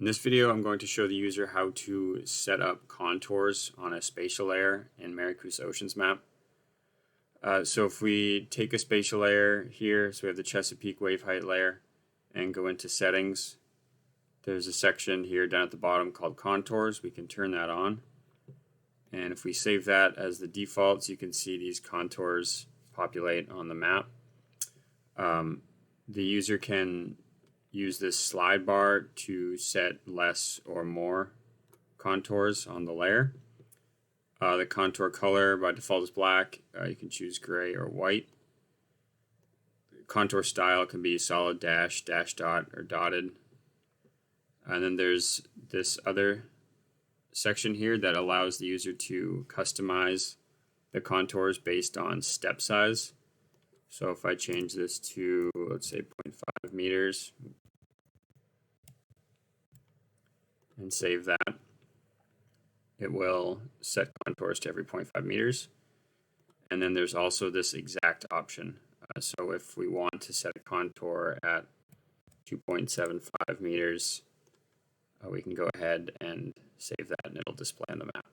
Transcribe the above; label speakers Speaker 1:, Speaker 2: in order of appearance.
Speaker 1: In this video, I'm going to show the user how to set up contours on a spatial layer in MARACOOS OceansMap. So if we take a spatial layer here, so we have the Chesapeake wave height layer, and go into settings, there's a section here down at the bottom called contours. We can turn that on. And if we save that as the defaults, you can see these contours populate on the map. The user can use this slide bar to set less or more contours on the layer. The contour color by default is black. You can choose gray or white. Contour style can be solid dash, dash dot, or dotted. And then there's this other section here that allows the user to customize the contours based on step size. So if I change this to, let's say, 0.5 meters and save that, it will set contours to every 0.5 meters. And then there's also this exact option. So if we want to set a contour at 2.75 meters, we can go ahead and save that and it'll display on the map.